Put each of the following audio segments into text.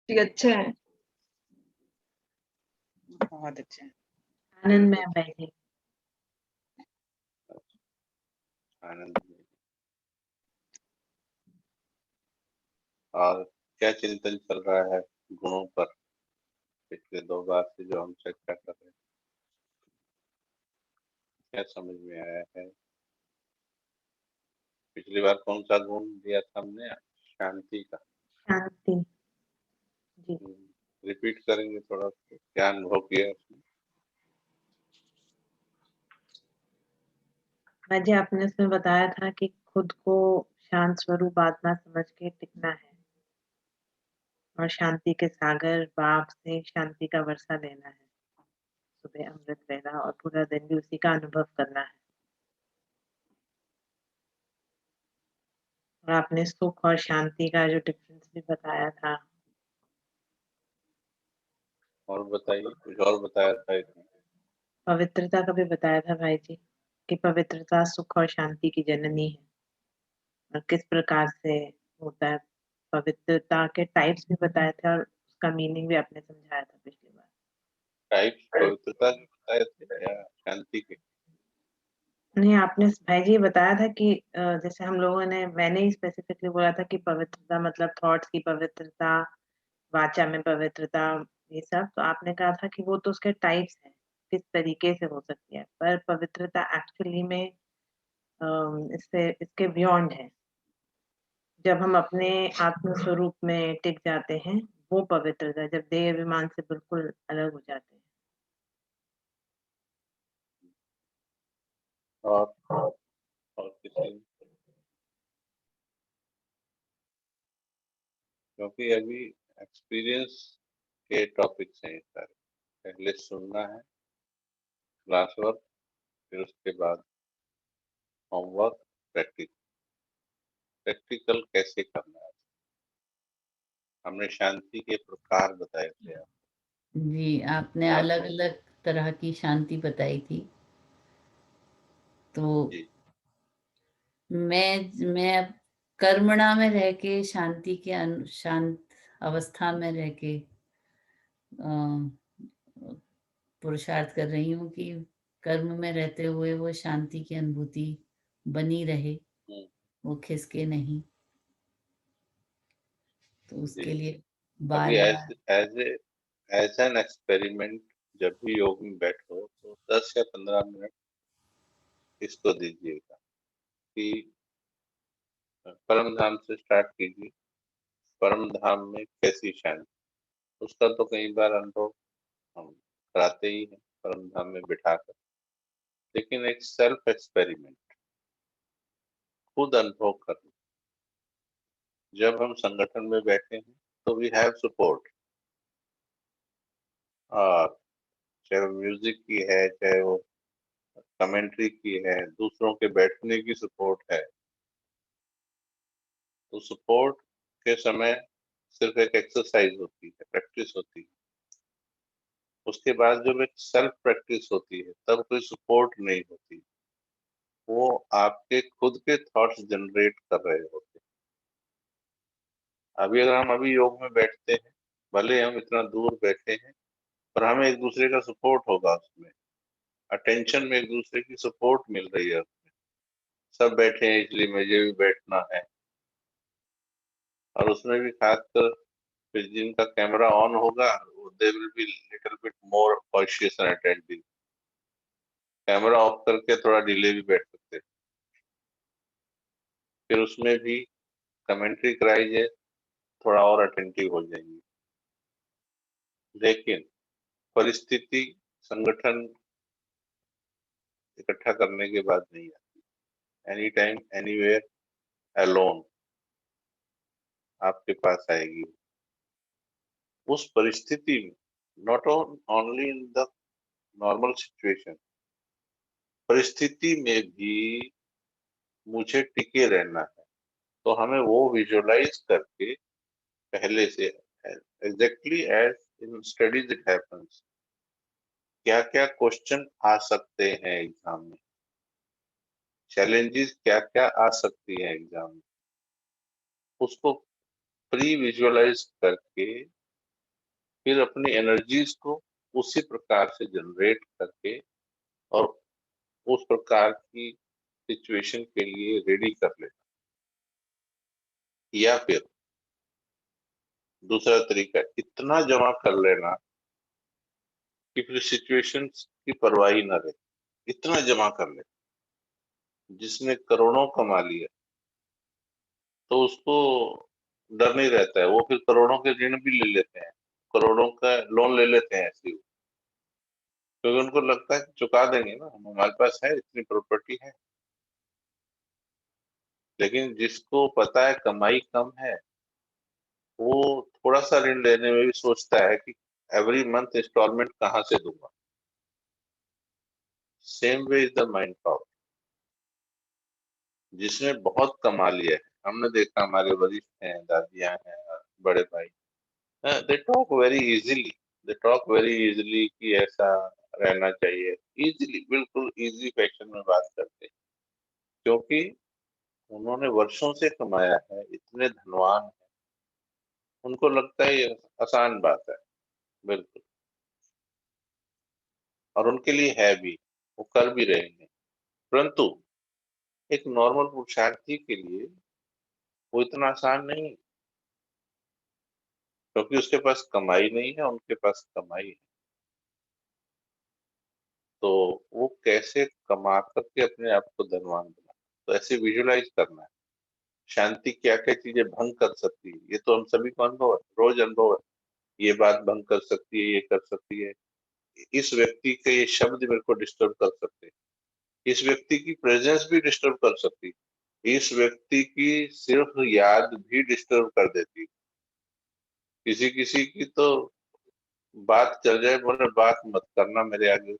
जी अच्छे हैं। बहुत अच्छे हैं। आनंद में बैठे। आनंद में। और क्या चिंतन चल रहा है गुणों पर, पिछले 2 बार से जो हम चर्चा कर रहे हैं, क्या समझ में आया है? पिछली बार कौन सा गुण दिया था हमने? शांति का। शांति। जी। रिपीट करेंगे थोड़ा, क्या अनुभव किया उसमें? मुझे आपने उसमें बताया था कि खुद को शांत स्वरूप आत्मा समझ के टिकना है और शांति के सागर बाप से शांति का वर्षा लेना है। सुबह अमृत लेना और पूरा दिन भी उसी का अनुभव करना है। और आपने सुख और शांति का जो डिफरेंस भी बताया था। और बताइए, कुछ और बताया था इसमें? पवित्रता का भी बताया था भाई जी कि पवित्रता सुख और शांति की जननी है और किस प्रकार से होता है। पवित्रता के टाइप्स भी बताए थे और उसका मीनिंग भी आपने समझाया था पिछली बार। टाइप्स पवित्रता के बताए थे या शांति के? नहीं, आपने भाई जी बताया था कि जैसे हम लोगों ने, मैंने ही स्पेसिफिकली बोला था कि पवित्रता मतलब थॉट्स की पवित्रता, वाचा में पवित्रता, ये सब। तो आपने कहा था कि वो तो उसके टाइप्स हैं, किस तरीके से हो सकती है, पर पवित्रता एक्चुअली में इससे इसके बियॉन्ड है। जब हम अपने आत्म स्वरूप में टिक जाते हैं, वो पवित्रता, जब देह अभिमान से बिल्कुल अलग हो जाते हैं। और किसी, क्योंकि अभी एक्सपीरियंस के टॉपिक्स हैं ये सारे। पहले सुनना है, क्लास वर्क, फिर उसके बाद होमवर्क, प्रैक्टिकल कैसे करना है। हमने शांति के प्रकार बताए थे आपको। जी, आपने अलग अलग तरह की शांति बताई थी। तो जी। मैं अब कर्मणा में रह के शांति के शांत अवस्था में रह के पुरुषार्थ कर रही हूँ कि कर्म में रहते हुए वो शांति की अनुभूति बनी रहे, वो खिसके नहीं। तो उसके लिए बार बार एज एन एक्सपेरिमेंट जब भी योग में बैठो तो 10 या 15 मिनट इसको दीजिएगा कि परम धाम से स्टार्ट कीजिए। परम धाम में कैसी शांति, उसका तो कई बार अनुभव हम कराते ही हैं परम धाम में बिठाकर, लेकिन एक सेल्फ एक्सपेरिमेंट, खुद अनुभव करना। जब हम संगठन में बैठे हैं तो वी हैव सपोर्ट, और चाहे वो म्यूजिक की है, चाहे वो कमेंट्री की है, दूसरों के बैठने की सपोर्ट है। तो सपोर्ट के समय सिर्फ एक एक्सरसाइज होती है, प्रैक्टिस होती है। उसके बाद जब एक सेल्फ प्रैक्टिस होती है तब कोई सपोर्ट नहीं होती, वो आपके खुद के थॉट्स जनरेट कर रहे होते हैं। अभी अगर हम अभी योग में बैठते हैं, भले हम इतना दूर बैठे हैं, पर हमें एक दूसरे का सपोर्ट होगा उसमें, अटेंशन में एक दूसरे की सपोर्ट मिल रही है उसमें। सब बैठे हैं इसलिए मुझे भी बैठना है। और उसमें भी खासकर फिर जिनका कैमरा ऑन होगा they will be little bit more cautious and attentive. Camera off करके थोड़ा डिले भी बैठ सकते हैं। फिर उसमें भी कमेंट्री कराई जाए, थोड़ा और अटेंटिव हो जाएंगे। लेकिन परिस्थिति संगठन इकट्ठा करने के बाद नहीं आती। एनी टाइम एनीवेयर अलोन आपके पास आएगी। उस परिस्थिति में, not only in the normal situation, परिस्थिति में भी मुझे टिके रहना है। तो हमें वो विजुअलाइज करके पहले से, exactly as in studies it happens, क्या क्या क्वेश्चन आ सकते हैं एग्जाम में, चैलेंजेस क्या क्या आ सकती है एग्जाम में, उसको प्री विजुअलाइज करके फिर अपनी एनर्जीज को उसी प्रकार से जनरेट करके और उस प्रकार की सिचुएशन के लिए रेडी कर लेना। या फिर दूसरा तरीका, इतना जमा कर लेना कि फिर सिचुएशन की परवाह ही ना रहे। इतना जमा कर ले। जिसने करोड़ों कमा लिया तो उसको डर नहीं रहता है, वो फिर करोड़ों के ऋण भी ले लेते हैं, करोड़ों का लोन ले लेते हैं ऐसे ही, क्योंकि उनको लगता है कि चुका देंगे ना, हमारे पास है, इतनी प्रॉपर्टी है। लेकिन जिसको पता है कमाई कम है, वो थोड़ा सा ऋण लेने में भी सोचता है कि एवरी मंथ इंस्टॉलमेंट कहाँ से दूंगा। Same way is the mind power. जिसने बहुत कमा लिया है, हमने देखा हमारे वरिष्ठ हैं, दादियां हैं, बड़े भाई, they talk very easily, they talk very easily कि ऐसा रहना चाहिए। इजीली, बिल्कुल इजी फैशन में बात करते हैं, क्योंकि उन्होंने वर्षों से कमाया है, इतने धनवान है, उनको लगता है ये आसान बात है। बिल्कुल। और उनके लिए है भी, वो कर भी रहे हैं। परंतु एक नॉर्मल पुरुषार्थी के लिए वो इतना आसान नहीं, क्योंकि उसके पास कमाई नहीं है, उनके पास कमाई है। तो वो कैसे कमा करके अपने आप को धनवान बना, तो ऐसे विजुलाइज करना है। शांति क्या क्या चीजें भंग कर सकती है, ये तो हम सभी को अनुभव है, रोज अनुभव है। ये बात भंग कर सकती है, ये कर सकती है, इस व्यक्ति के ये शब्द मेरे को डिस्टर्ब कर सकते हैं, इस व्यक्ति की प्रेजेंस भी डिस्टर्ब कर सकती है, इस व्यक्ति की सिर्फ याद भी डिस्टर्ब कर देती है। किसी किसी की तो बात चल जाए, बोले बात मत करना मेरे आगे,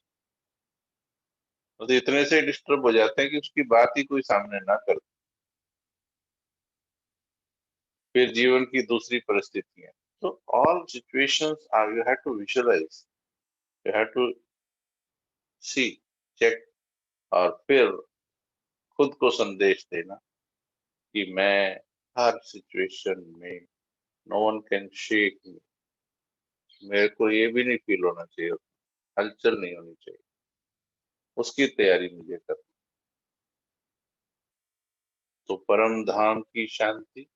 तो इतने से डिस्टर्ब हो जाते हैं कि उसकी बात ही कोई सामने ना कर। फिर जीवन की दूसरी परिस्थितियां, तो all situations are, you have to visualise, you have to see, check, और फिर खुद को संदेश देना कि मैं हर सिचुएशन में, no one can shake me, मेरे को ये भी नहीं फील होना चाहिए, हलचल नहीं होनी चाहिए, उसकी तैयारी मुझे करनी। तो परम धाम की शांति,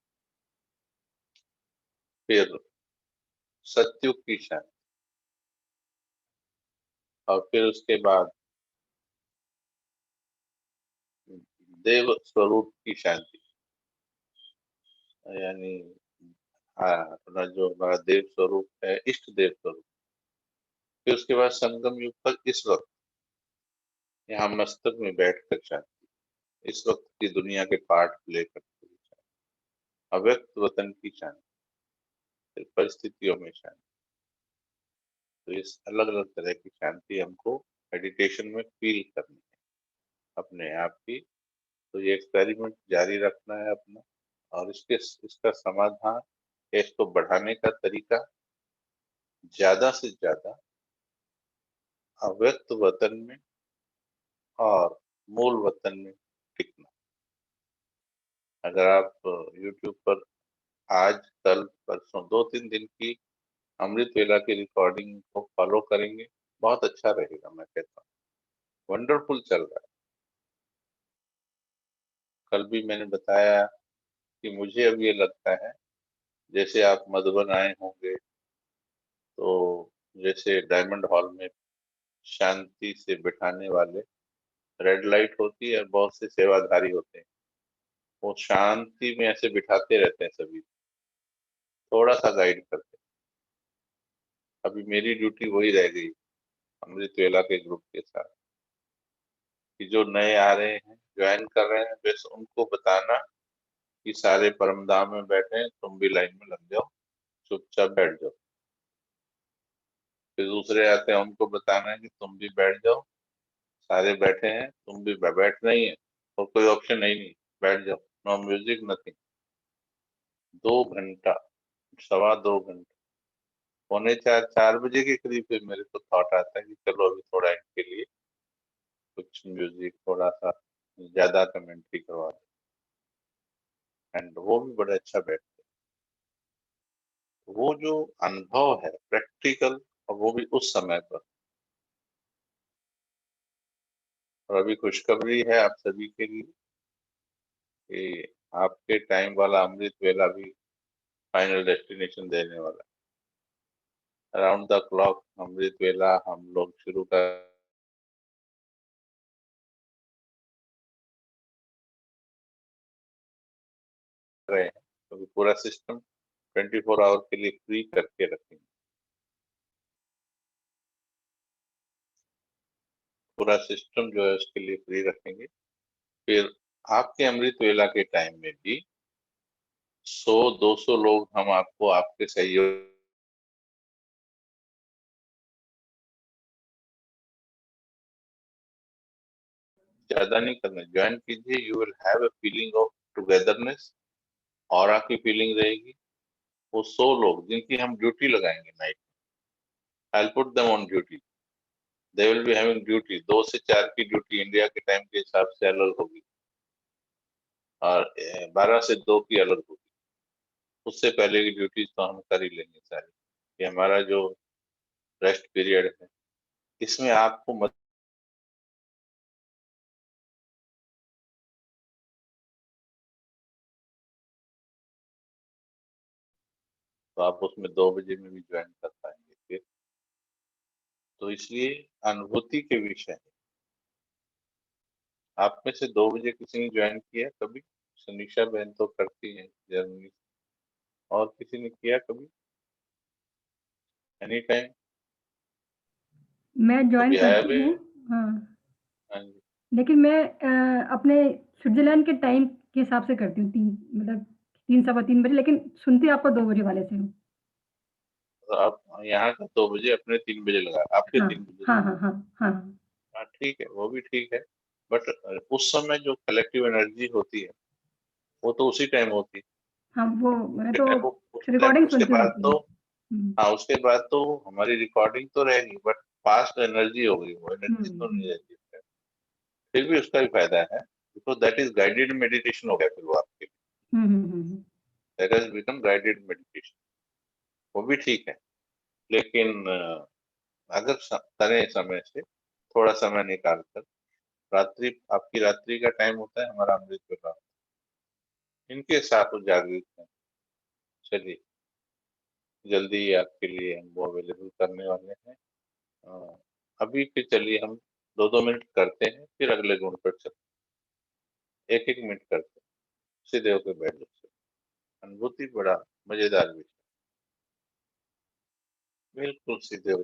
फिर सत्युग की शांति, और फिर उसके बाद देव स्वरूप की शांति, यानी हाँ, अपना जो हमारा देव स्वरूप है, इष्ट देव स्वरूप। फिर उसके बाद संगम युग पर इस वक्त यहाँ मस्तक में बैठकर शांति, इस वक्त की दुनिया के पाठ लेकर के शांति, अव्यक्त वतन की शांति, फिर परिस्थितियों में शांति। तो इस अलग अलग तरह की शांति हमको मेडिटेशन में फील करनी है अपने आप की। तो ये एक्सपेरिमेंट जारी रखना है अपना, और इसका समाधान, इसको बढ़ाने का तरीका, ज्यादा से ज्यादा अव्यक्त वतन में और मूल वतन में टिकना। अगर आप YouTube पर आज, कल, परसों 2-3 दिन की अमृत वेला की रिकॉर्डिंग को फॉलो करेंगे, बहुत अच्छा रहेगा, मैं कहता हूँ। वंडरफुल चल रहा है। कल भी मैंने बताया कि मुझे अब ये लगता है, जैसे आप मधुबन आए होंगे, तो जैसे डायमंड हॉल में शांति से बिठाने वाले रेड लाइट होती है, और बहुत से सेवाधारी होते हैं, वो शांति में ऐसे बिठाते रहते हैं सभी, थोड़ा सा गाइड करते हैं। अभी मेरी ड्यूटी वही रह गई अमृत वेला के ग्रुप के साथ, कि जो नए आ रहे हैं, ज्वाइन कर रहे हैं, बस उनको बताना कि सारे परमधाम में बैठे हैं, तुम भी लाइन में लग जाओ, चुपचाप बैठ जाओ। फिर दूसरे आते हैं, उनको बताना है कि तुम भी बैठ जाओ, सारे बैठे हैं, तुम भी बैठना ही है, और कोई ऑप्शन है ही नहीं, बैठ जाओ, नो म्यूजिक, नथिंग। 2 घंटा, 2.25 घंटा, 3:45, 4 बजे के करीब फिर मेरे को थॉट आता है कि चलो अभी थोड़ा इनके लिए कुछ म्यूजिक, थोड़ा सा ज्यादा कमेंट्री करवा दो, एंड वो भी बड़ा अच्छा बैठते हैं। वो जो अनुभव है प्रैक्टिकल, और वो भी उस समय पर। और अभी खुशखबरी है आप सभी के लिए कि आपके टाइम वाला अमृत वेला भी फाइनल डेस्टिनेशन देने वाला है। अराउंड द क्लॉक अमृत वेला हम लोग शुरू कर रहे हैं, क्योंकि पूरा सिस्टम 24 आवर के लिए फ्री करके रखेंगे। पूरा सिस्टम जो है उसके लिए फ्री रखेंगे। फिर आपके अमृत वेला के टाइम में भी 100-200 लोग हम आपको आपके सहयोग ज्यादा नहीं करना, ज्वाइन कीजिए। You will have a feeling of togetherness, aura की फीलिंग रहेगी। वो 100 लोग जिनकी हम ड्यूटी लगाएंगे night, I will put them on duty, they will be having duty. 2 से 4 की ड्यूटी इंडिया के टाइम के हिसाब से अलग होगी, और 12 से 2 की अलग होगी। उससे पहले की ड्यूटीज तो हम कर ही लेंगे सारी। ये हमारा जो रेस्ट पीरियड है, इसमें आपको तो आप उसमें 2 बजे में भी ज्वाइन कर पाएंगे फिर। तो इसलिए अनुभूति के विषय है। आप में से 2 बजे किसी ने ज्वाइन किया कभी? सनीषा बहन तो करती हैं जर्मनी, और किसी ने किया कभी एनी टाइम? मैं ज्वाइन कभी आया करती भी? हूँ, हाँ। हाँ जी। लेकिन मैं अपने स्विट्जरलैंड के टाइम के हिसाब से करती हूँ, 3 मतलब 3 सवा 3 बजे, लेकिन सुनती आपको 2 बजे वाले से हूँ। तो आप यहाँ का 2 बजे, अपने 3 बजे लगा, आपके हाँ, 3 बजे हाँ, लगा। हाँ, हाँ, हाँ। हाँ ठीक है, वो भी ठीक है। बट उस समय जो कलेक्टिव एनर्जी होती है वो तो उसी टाइम होती है। हाँ, वो मैं उसके तो टाइम रिकॉर्डिंग उसके सुनती बाद रहती तो, हूँ। हुँ, हाँ उसके बाद तो हमारी रिकॉर्डिंग तो रहेगी, बट पास्ट एनर्जी हो गई, वो हुँ, एनर्जी तो हुँ। नहीं रहती है। फिर भी उसका भी फायदा है, because that is guided meditation हो गया फिर वो आपके लिए। हुँ, हुँ, हुँ, that has become guided meditation, वो भी ठीक है। लेकिन अगर तने समय से थोड़ा समय निकाल कर, रात्रि आपकी रात्रि का टाइम होता है, हमारा अमृत वेला, इनके साथ वो जागृत है। चलिए, जल्दी ही आपके लिए हम वो अवेलेबल करने वाले हैं। अ, अभी फिर चलिए हम 2-2 मिनट करते हैं, फिर अगले गुण पर चलते हैं। 1-1 मिनट करते हैं, सीधे होकर बैठ जाते हैं। अनुभूति बड़ा मजेदार विषय, बिल्कुल सीधे हो।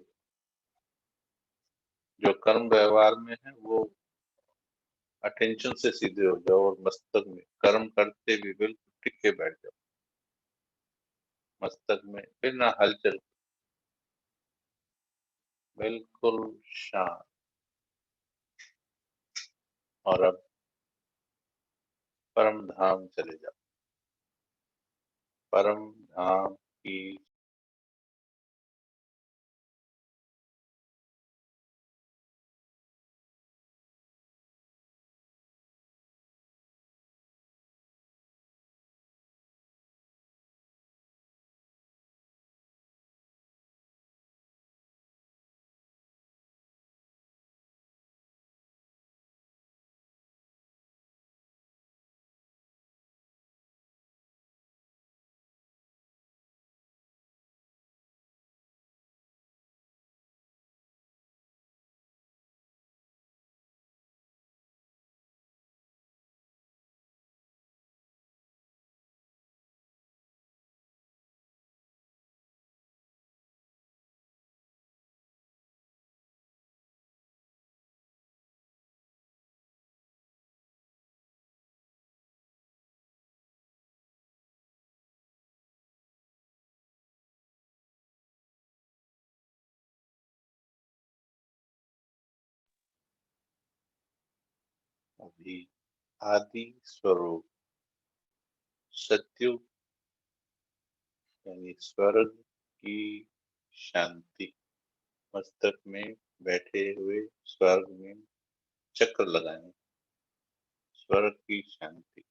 जो कर्म व्यवहार में है वो अटेंशन से सीधे हो जाओ, और मस्तक में कर्म करते भी बिल्कुल टिक के बैठ जाओ। मस्तक में फिर ना हलचल, बिल्कुल शांत। और अब परम धाम चले जाओ, परम धाम की अभी आदि स्वरूप सत्युग, यानी स्वर्ग की शांति। मस्तक में बैठे हुए स्वर्ग में चक्र लगाएं, स्वर्ग की शांति।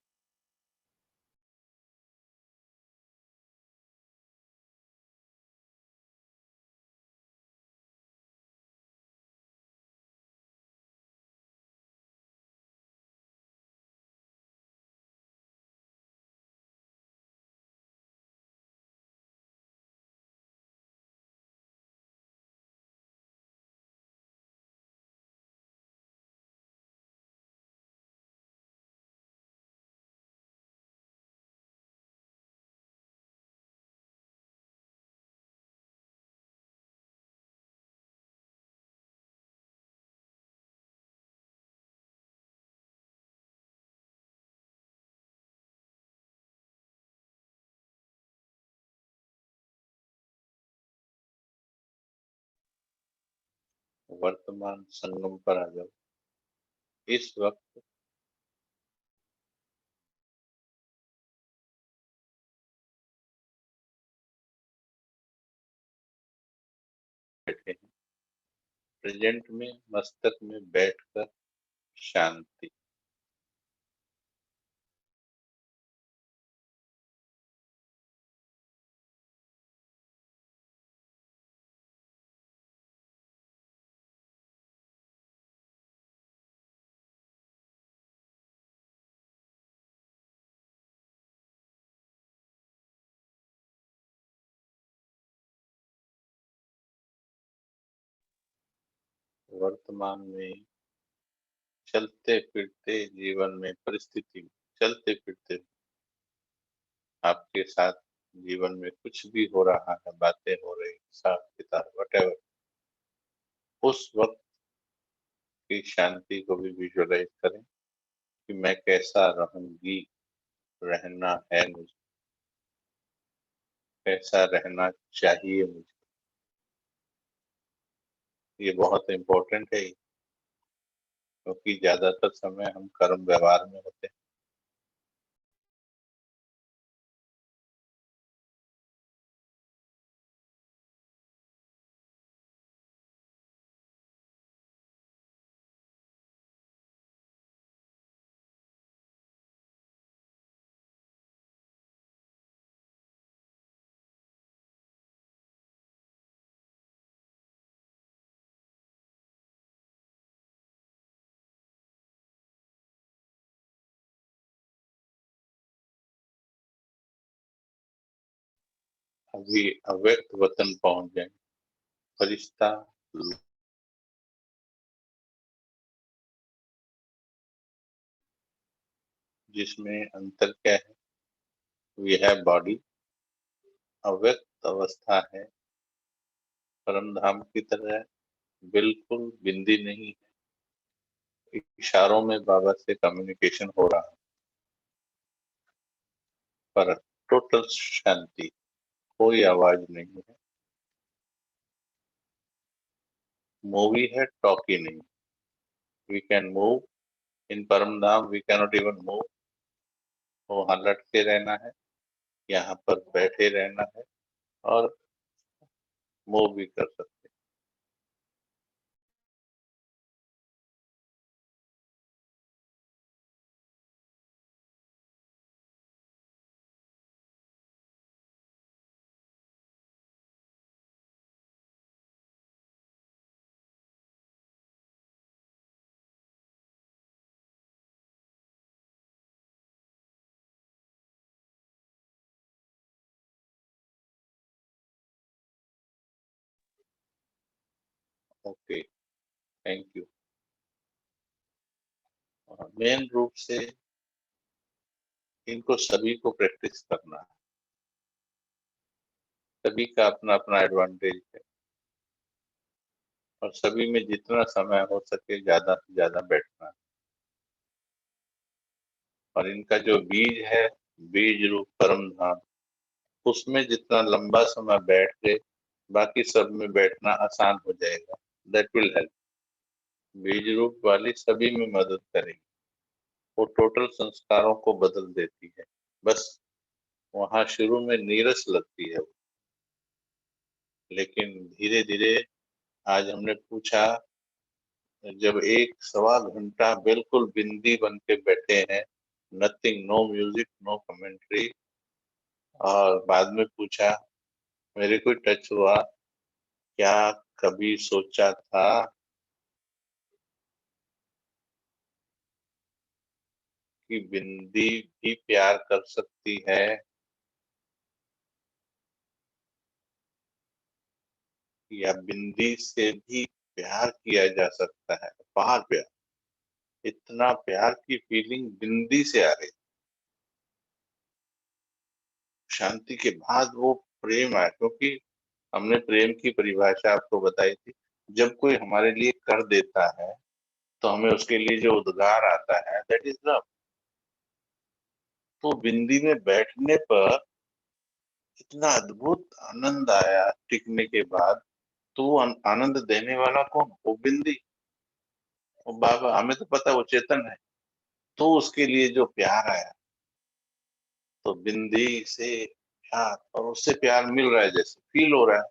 वर्तमान संगम पर आ जाओ। इस वक्त बैठे हैं, प्रेजेंट में मस्तक में बैठकर शांति। वर्तमान में चलते फिरते जीवन में परिस्थिति में चलते फिरते आपके साथ जीवन में कुछ भी हो रहा है, बातें हो रही, हिसाब किताब वटेवर, उस वक्त की शांति को भी विजुअलाइज करें कि मैं कैसा रहूंगी, रहना है मुझे, कैसा रहना चाहिए मुझे। ये बहुत इम्पोर्टेंट है क्योंकि ज्यादातर समय हम कर्म व्यवहार में होते हैं। अभी अव्यक्त वतन पहुंच जाए, फरिश्ता जिसमें अंतर क्या है, वी हैव बॉडी, अव्यक्त अवस्था है, परम धाम की तरह बिल्कुल बिंदी नहीं है, इशारों में बाबा से कम्युनिकेशन हो रहा है, पर टोटल शांति, कोई आवाज नहीं है, मूवी है, टॉकी नहीं। वी कैन मूव इन परम धाम, वी कैनॉट इवन मूव। वहां लटके रहना है, यहाँ पर बैठे रहना है और मूव भी कर सकते हैं। Okay, thank you. मेन रूप से इनको सभी को प्रैक्टिस करना है, सभी का अपना अपना एडवांटेज है और सभी में जितना समय हो सके ज्यादा से ज्यादा बैठना है। और इनका जो बीज है, बीज रूप परम धाम, उसमें जितना लंबा समय बैठ गए, बाकी सब में बैठना आसान हो जाएगा। That will help. बीज रूप वाली सभी में मदद करेगी, वो टोटल संस्कारों को बदल देती है। बस वहां शुरू में नीरस लगती है, लेकिन धीरे धीरे आज हमने पूछा, जब 1-1.25 घंटा बिल्कुल बिंदी बन के बैठे हैं, nothing, no music, no commentary, और बाद में पूछा, मेरे को टच हुआ, क्या कभी सोचा था कि बिंदी भी प्यार कर सकती है? या बिंदी से भी प्यार किया जा सकता है? अपार प्यार, इतना प्यार की फीलिंग बिंदी से आ रही। शांति के बाद वो प्रेम आया, क्योंकि हमने प्रेम की परिभाषा आपको बताई थी। जब कोई हमारे लिए कर देता है तो हमें उसके लिए जो उद्गार आता है, दैट इज लव। तो बिंदी में बैठने पर इतना अद्भुत आनंद आया टिकने के बाद, तो वो आनंद देने वाला कौन? वो बिंदी, वो बाबा। हमें तो पता है वो चेतन है, तो उसके लिए जो प्यार आया, तो बिंदी से प्यार, और उससे प्यार मिल रहा है, जैसे फील हो रहा है,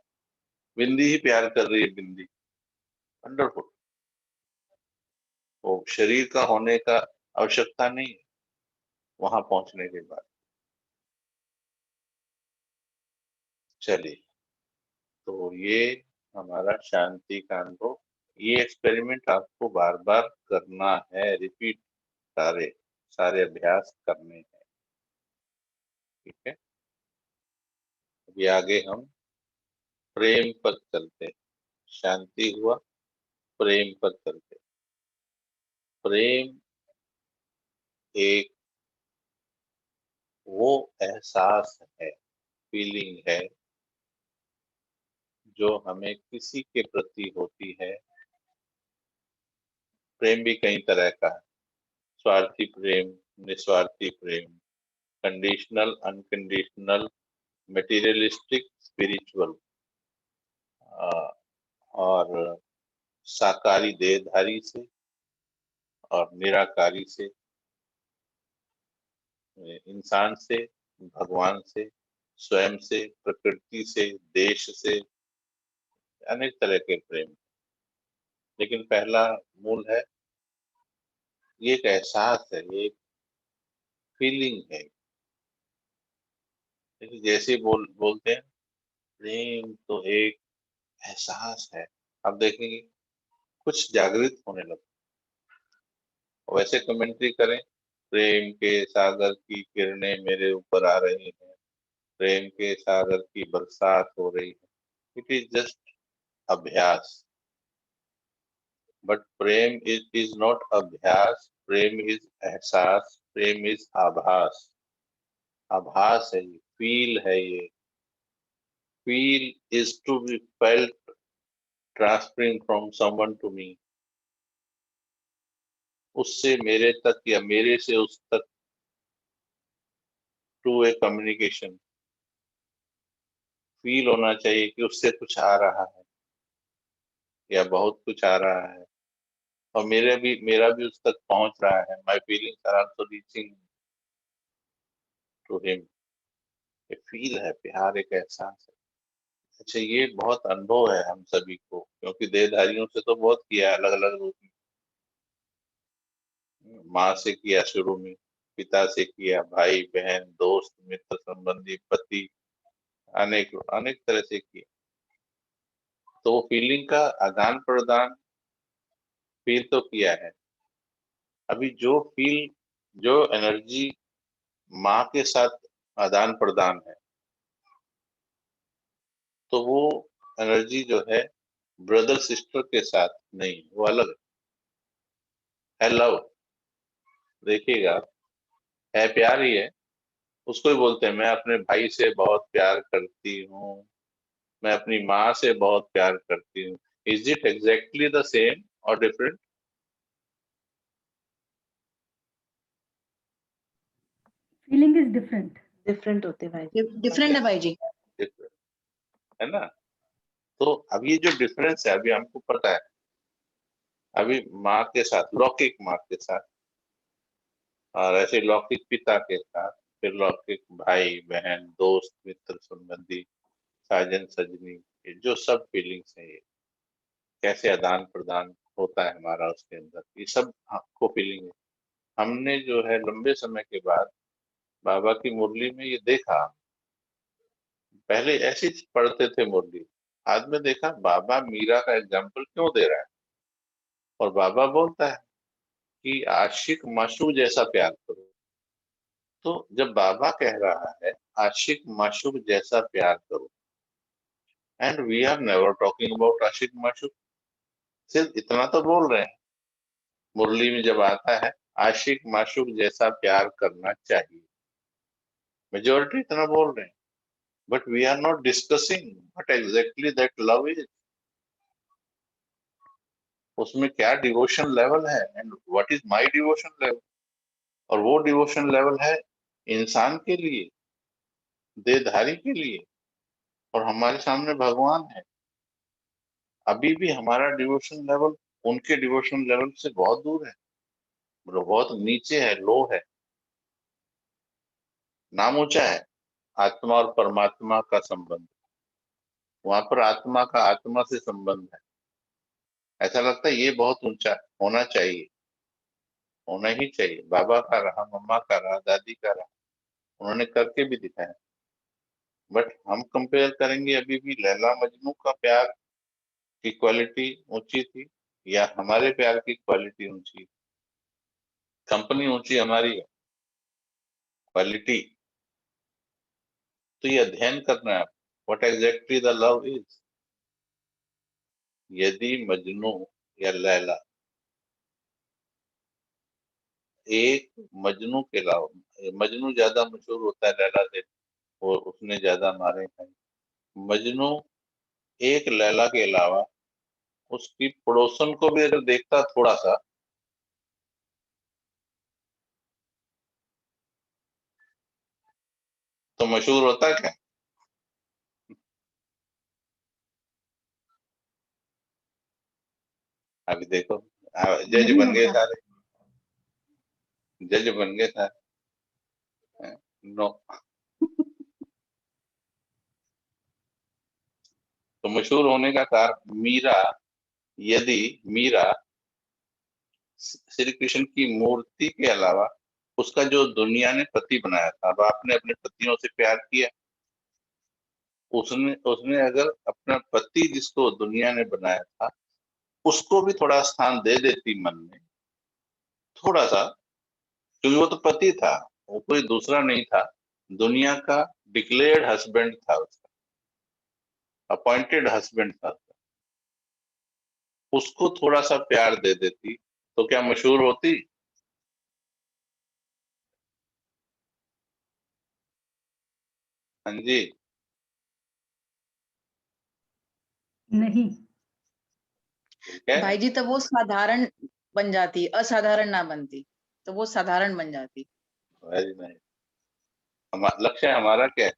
बिंदी ही प्यार कर रही है बिंदी। वंडरफुल। वो शरीर का होने का आवश्यकता नहीं है वहां पहुंचने के बाद। चलिए, तो ये हमारा शांति का अनुभव। ये एक्सपेरिमेंट आपको बार बार करना है, रिपीट, सारे सारे अभ्यास करने हैं। ठीक है, अभी आगे हम प्रेम पर चलते हैं। शांति हुआ, प्रेम पर चलते हैं। प्रेम एक वो एहसास है, फीलिंग है, जो हमें किसी के प्रति होती है। प्रेम भी कई तरह का है, स्वार्थी प्रेम, निस्वार्थी प्रेम, कंडीशनल, अनकंडीशनल, मटेरियलिस्टिक, स्पिरिचुअल, और साकारी देहधारी से और निराकारी से, इंसान से, भगवान से, स्वयं से, प्रकृति से, देश से, अनेक तरह के प्रेम। लेकिन पहला मूल है, ये एक एहसास है, ये एक फीलिंग है। लेकिन जैसे बोलते हैं प्रेम तो एक एहसास है, आप देखेंगे कुछ जागृत होने लगता। वैसे कमेंट्री करें, प्रेम के सागर की किरणें मेरे ऊपर आ रही हैं, प्रेम के सागर की बरसात हो रही है। इट इज जस्ट अभ्यास। बट प्रेम इज नॉट अभ्यास, प्रेम इज एहसास, प्रेम इज आभास। आभास है ये, फील है ये। Feel is to be felt, transferring from someone to me. उससे मेरे तक या मेरे से उस तक, टू ए कम्युनिकेशन। फील होना चाहिए कि उससे कुछ आ रहा है या बहुत कुछ आ रहा है, और मेरा भी उस तक पहुंच रहा है। My feelings are also reaching to him. ये फील है, प्यार एक एहसास है। अच्छा, ये बहुत अनुभव है हम सभी को, क्योंकि देहधारियों से तो बहुत किया, अलग अलग रूप में। माँ से किया शुरू में, पिता से किया, भाई बहन, दोस्त, मित्र, संबंधी, पति, अनेक अनेक तरह से किया। तो फीलिंग का आदान प्रदान फील तो किया है। अभी जो एनर्जी माँ के साथ आदान प्रदान है, तो वो एनर्जी जो है ब्रदर सिस्टर के साथ नहीं, वो अलग है लव। देखिएगा, है प्यार ही है। उसको ही बोलते हैं मैं अपने भाई से बहुत प्यार करती हूँ, मैं अपनी माँ से बहुत प्यार करती हूँ। Is it exactly the same और different? Feeling is different. Different होते हैं भाई जी। डिफरेंट है भाई जी। डिफरेंट है ना। तो अब ये जो डिफरेंस है, अभी हमको पता है, अभी माँ के साथ, लौकिक माँ के साथ, और ऐसे लौकिक पिता के साथ, फिर लौकिक भाई बहन, दोस्त, मित्र, संबंधी, साजन सजनी, ये जो सब फीलिंग्स है, ये कैसे आदान प्रदान होता है हमारा उसके अंदर, ये सब आपको फीलिंग है। हमने जो है लंबे समय के बाद बाबा की मुरली में ये देखा। पहले ऐसे ही पढ़ते थे मुरली, बाद में देखा बाबा मीरा का एग्जाम्पल क्यों दे रहा है। और बाबा बोलता है कि आशिक माशूक जैसा प्यार करो। तो जब बाबा कह रहा है आशिक माशूक जैसा प्यार करो, and we are never talking about आशिक माशूक, सिर्फ इतना तो बोल रहे हैं मुरली में जब आता है आशिक माशूक जैसा प्यार करना चाहिए, मेजोरिटी इतना बोल रहे हैं। But we are not discussing what exactly that love is. उसमें क्या डिवोशन लेवल है, and what is my devotion level. और वो डिवोशन लेवल है इंसान के लिए, देहधारी के लिए, और हमारे सामने भगवान है। अभी भी हमारा डिवोशन लेवल उनके डिवोशन लेवल से बहुत दूर है, बहुत नीचे है, लो है। नाम ऊंचा है, आत्मा और परमात्मा का संबंध, वहां पर आत्मा का आत्मा से संबंध है। ऐसा लगता है ये बहुत ऊंचा होना चाहिए, होना ही चाहिए। बाबा का रहा, मम्मा का रहा, दादी का रहा, उन्होंने करके भी दिखाया। बट हम कंपेयर करेंगे, अभी भी लैला मजनू का प्यार की क्वालिटी ऊंची थी या हमारे प्यार की क्वालिटी ऊंची? कंपनी ऊंची हमारी है, क्वालिटी। तो ये अध्ययन करना है what exactly the love is. यदि मजनू या लैला, एक मजनू के अलावा, मजनू ज्यादा मशहूर होता है लैला से, वो उसने ज्यादा मारे हैं। मजनू एक लैला के अलावा उसकी पड़ोसन को भी अगर देखता थोड़ा सा, तो मशहूर होता क्या? अभी देखो, जज नहीं बन गए होता। सारे, जज बन गए सारे। नो। तो मशहूर होने का कारण, मीरा, यदि मीरा श्री कृष्ण की मूर्ति के अलावा उसका जो दुनिया ने पति बनाया था, अब आपने अपने पतियों से प्यार किया, उसने उसने अगर अपना पति जिसको दुनिया ने बनाया था उसको भी थोड़ा स्थान दे देती मन में, थोड़ा सा, क्योंकि वो तो पति था, वो कोई दूसरा नहीं था, दुनिया का डिक्लेयर्ड हस्बैंड था, उसका अपॉइंटेड हस्बैंड था, उसको थोड़ा सा प्यार दे देती तो क्या मशहूर होती? हाँ जी। नहीं। ठीक है, भाई जी तब वो साधारण बन जाती, असाधारण ना बनती, तो वो साधारण बन जाती। Very nice. लक्ष्य हमारा क्या है?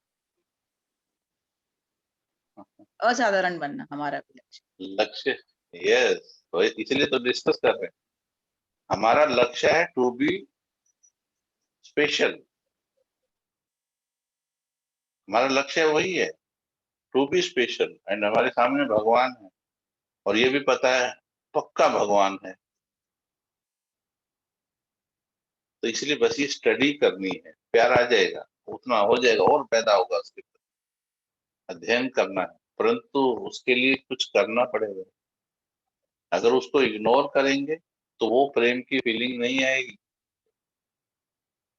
असाधारण बनना हमारा भी लक्ष्य। लक्ष्य, यस, तो इसलिए तो डिस्कस कर रहे हैं। हमारा लक्ष्य है टू बी स्पेशल, हमारा लक्ष्य वही है, टू बी स्पेशल। एंड हमारे सामने भगवान है, और ये भी पता है पक्का भगवान है, तो इसलिए बस ये स्टडी करनी है, प्यार आ जाएगा, उतना हो जाएगा और पैदा होगा उसके प्रति, अध्ययन करना है, परंतु उसके लिए कुछ करना पड़ेगा। अगर उसको इग्नोर करेंगे तो वो प्रेम की फीलिंग नहीं आएगी।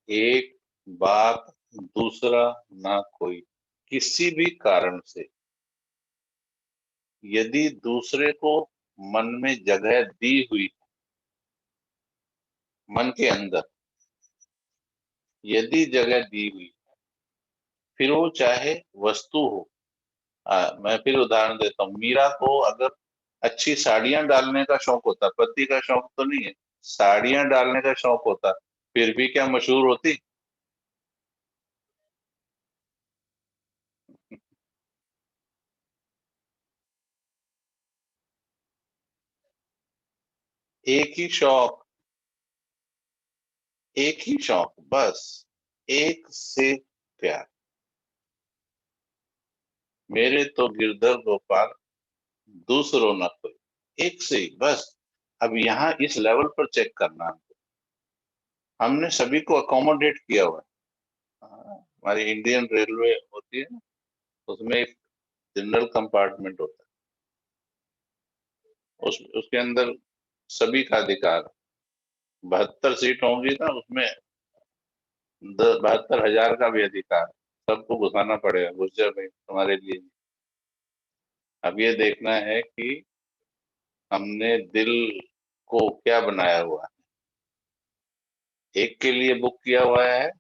एक बात, दूसरा ना कोई, किसी भी कारण से यदि दूसरे को मन में जगह दी हुई, मन के अंदर यदि जगह दी हुई, फिर वो चाहे वस्तु हो। मैं फिर उदाहरण देता हूँ, मीरा को अगर अच्छी साड़ियां डालने का शौक होता, पति का शौक तो नहीं है, साड़ियां डालने का शौक होता, फिर भी क्या मशहूर होती? एक ही शौक, एक ही शौक, बस एक से प्यार, मेरे तो गिरधर गोपाल दूसरो न कोई, एक से ही बस। अब यहाँ इस लेवल पर चेक करना हमको, हमने सभी को अकोमोडेट किया हुआ है। हमारी इंडियन रेलवे होती है ना, उसमें एक जनरल कंपार्टमेंट होता है, उसके अंदर सभी का अधिकार, 72 सीट होंगी ना उसमें, 72,000 का भी अधिकार, सबको घुसाना पड़ेगा, घुस जाए भाई तुम्हारे लिए। अब ये देखना है कि हमने दिल को क्या बनाया हुआ है, एक के लिए बुक किया हुआ है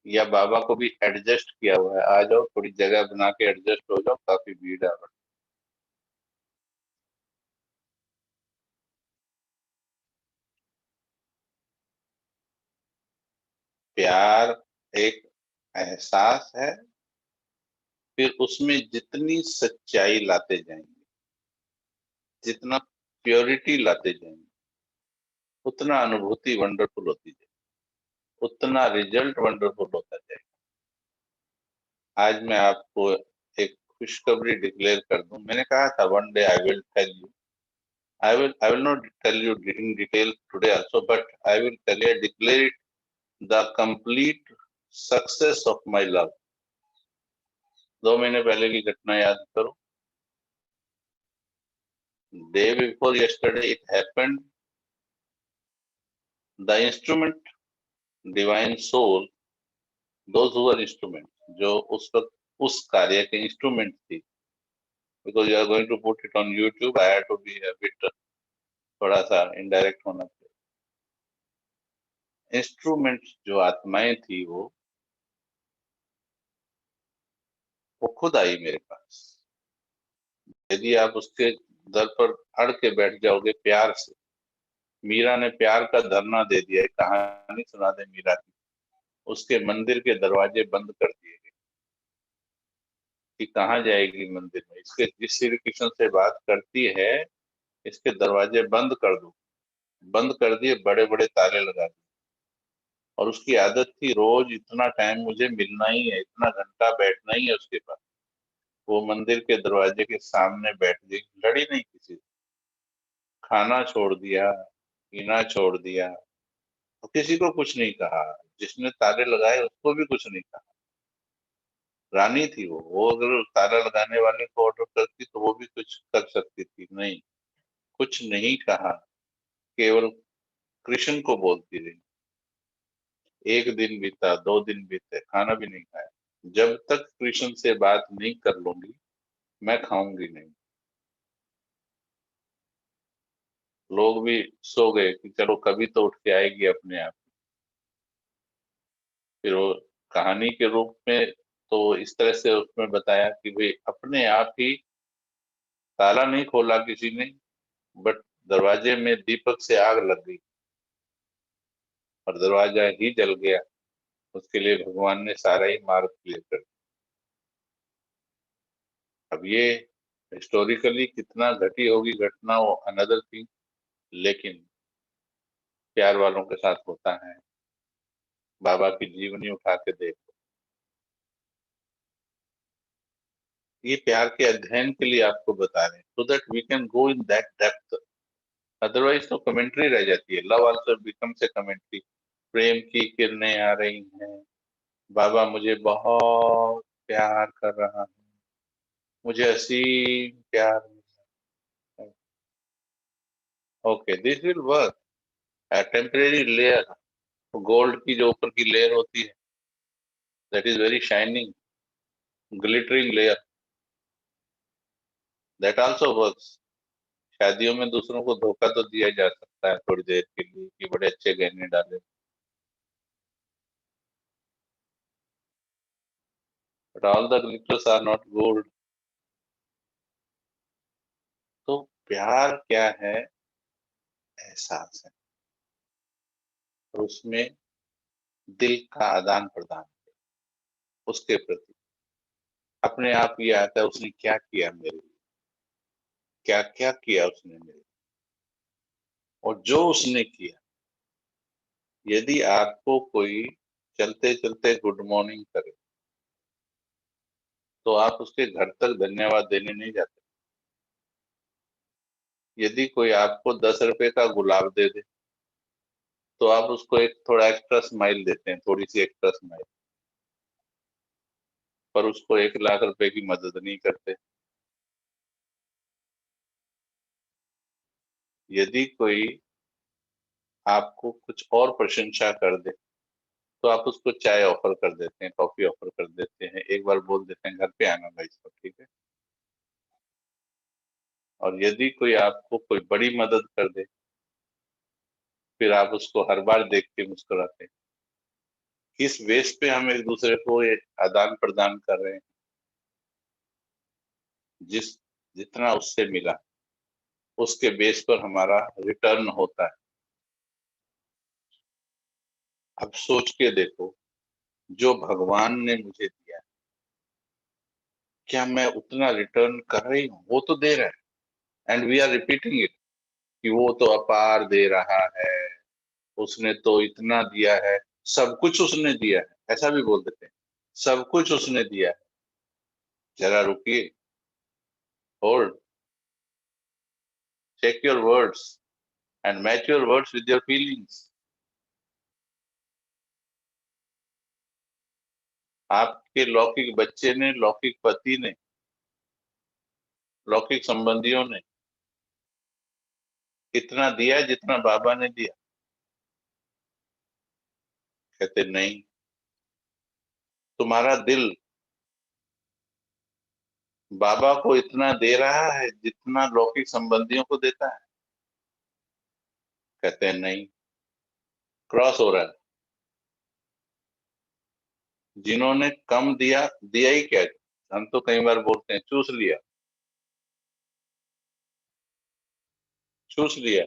या बाबा को भी एडजस्ट किया हुआ है, आ जाओ थोड़ी जगह बना के एडजस्ट हो जाओ, काफी भीड़ है। प्यार एक एहसास है, फिर उसमें जितनी सच्चाई लाते जाएंगे, जितना प्योरिटी लाते जाएंगे उतना अनुभूति वंडरफुल होती जाएगी, उतना रिजल्ट वंडरफुल होता जाएगा। आज मैं आपको एक खुशखबरी डिक्लेयर कर दूं। मैंने कहा था one day I will tell you, I will not tell you in detail today also, but I will declare it the complete success of my love. 2 महीने पहले की घटना याद करो। Day before yesterday it happened. The instrument, divine soul, those who are instruments, जो उस वक्त उस कार्य के इंस्ट्रूमेंट थी, because you are going to put it on YouTube, I had to be a bit थोड़ा सा indirect होना चाहिए। इंस्ट्रूमेंट जो आत्माएं थी वो खुद आई मेरे पास। यदि आप उसके दर पर अड़ के बैठ जाओगे प्यार से, मीरा ने प्यार का धरना दे दिया। एक कहानी सुना दे मीरा की। उसके मंदिर के दरवाजे बंद कर दिए गए कि कहाँ जाएगी मंदिर में, इसके जिस श्री कृष्ण से बात करती है इसके दरवाजे बंद कर दो। बंद कर दिए, बड़े बड़े ताले लगा दिए। और उसकी आदत थी रोज इतना टाइम मुझे मिलना ही है, इतना घंटा बैठना ही है उसके पास। वो मंदिर के दरवाजे के सामने बैठ गई, लड़ी नहीं किसी से, खाना छोड़ दिया, पीना छोड़ दिया, तो किसी को कुछ नहीं कहा। जिसने ताले लगाए उसको भी कुछ नहीं कहा। रानी थी वो अगर ताला लगाने वाले को ऑर्डर करती तो वो भी कुछ कर सकती थी, नहीं, कुछ नहीं कहा, केवल कृष्ण को बोलती रही। 1 दिन बीता, 2 दिन बीते, खाना भी नहीं खाया। जब तक कृष्ण से बात नहीं कर लूंगी मैं खाऊंगी नहीं। लोग भी सो गए कि चलो कभी तो उठ के आएगी अपने आप। फिर वो कहानी के रूप में तो इस तरह से उसमें बताया कि भाई अपने आप ही ताला नहीं खोला किसी ने, बट दरवाजे में दीपक से आग लग गई और दरवाजा ही जल गया। उसके लिए भगवान ने सारा ही मार्ग क्लियर कर दिया। अब ये हिस्टोरिकली कितना घटी होगी घटना वो अनदर थिंग, लेकिन प्यार वालों के साथ होता है। बाबा की जीवनी उठा के देखो। ये प्यार के अध्ययन के लिए आपको बता रहे हैं, so that we can go in that depth. Otherwise तो कमेंट्री रह जाती है। Love also becomes a commentary. प्रेम की किरणें आ रही हैं, बाबा मुझे बहुत प्यार कर रहा है, मुझे असीम प्यार। Okay, this will work. Temporary layer, gold की जो ऊपर की लेयर होती है, that is very shining glittering layer, that also works. शादियों में दूसरों को धोखा तो दिया जा सकता है थोड़ी देर के लिए कि बड़े अच्छे गहने डाले, but all the glitters are not gold. तो प्यार क्या है? एहसास है, और उसमें दिल का आदान प्रदान उसके प्रति। अपने आप ये आता है उसने क्या किया मेरे लिए, क्या क्या किया उसने मेरे लिए, और जो उसने किया। यदि आपको कोई चलते चलते गुड मॉर्निंग करे तो आप उसके घर तक धन्यवाद देने नहीं जाते। यदि कोई आपको 10 रुपए का गुलाब दे दे तो आप उसको एक थोड़ा एक्स्ट्रा स्माइल देते हैं, थोड़ी सी एक्स्ट्रा स्माइल, पर उसको 1 लाख रुपए की मदद नहीं करते। यदि कोई आपको कुछ और प्रशंसा कर दे तो आप उसको चाय ऑफर कर देते हैं, कॉफी ऑफर कर देते हैं, एक बार बोल देते हैं घर पे आना भाई सब ठीक है। और यदि कोई आपको कोई बड़ी मदद कर दे फिर आप उसको हर बार देख के मुस्कुराते हैं। किस बेस पे हम एक दूसरे को ये आदान प्रदान कर रहे हैं? जितना उससे मिला उसके बेस पर हमारा रिटर्न होता है। अब सोच के देखो, जो भगवान ने मुझे दिया क्या मैं उतना रिटर्न कर रही हूँ? वो तो दे रहा है, and we are repeating it कि वो तो अपार दे रहा है, उसने तो इतना दिया है, सब कुछ उसने दिया है, ऐसा भी बोल देते हैं, सब कुछ उसने दिया है। जरा रुकिए, hold, check your words and match your words with your feelings. आपके लौकिक बच्चे ने, लौकिक पति ने, लौकिक संबंधियों ने इतना दिया जितना बाबा ने दिया? कहते नहीं। तुम्हारा दिल बाबा को इतना दे रहा है जितना लौकिक संबंधियों को देता है? कहते हैं नहीं, क्रॉस हो रहा है। जिन्होंने कम दिया, दिया ही क्या, हम तो कई बार बोलते हैं चूस लिया, चूस लिया।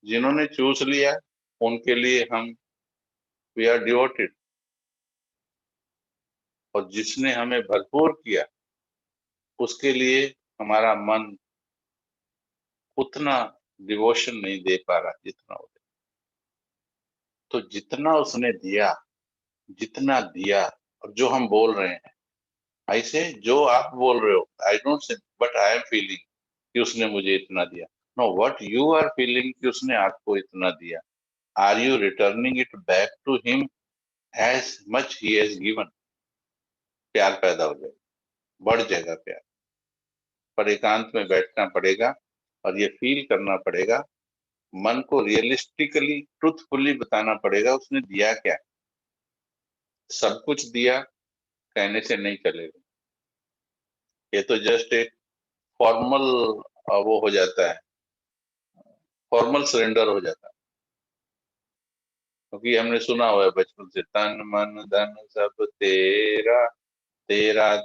जिन्होंने चूस लिया उनके लिए हम वी आर डिवोटेड, और जिसने हमें भरपूर किया उसके लिए हमारा मन उतना डिवोशन नहीं दे पा रहा जितना वो दे। तो जितना उसने दिया, जितना दिया, और जो हम बोल रहे हैं, ऐसे जो आप बोल रहे हो, I don't say but I am feeling कि उसने मुझे इतना दिया। No, what you are feeling कि उसने आपको इतना दिया, are you returning it back to him as much he has given? प्यार पैदा हो जाएगा, बढ़ जाएगा प्यार। पर एकांत में बैठना पड़ेगा और ये फील करना पड़ेगा, मन को रियलिस्टिकली, ट्रुथफुली बताना पड़ेगा उसने दिया क्या। सब कुछ दिया कहने से नहीं चलेगा, ये तो जस्ट एक फॉर्मल वो हो जाता है, फॉर्मल सरेंडर हो जाता है। क्योंकि हमने सुना हुआ है बचपन से, तन मन धन सब तेरा, तेरा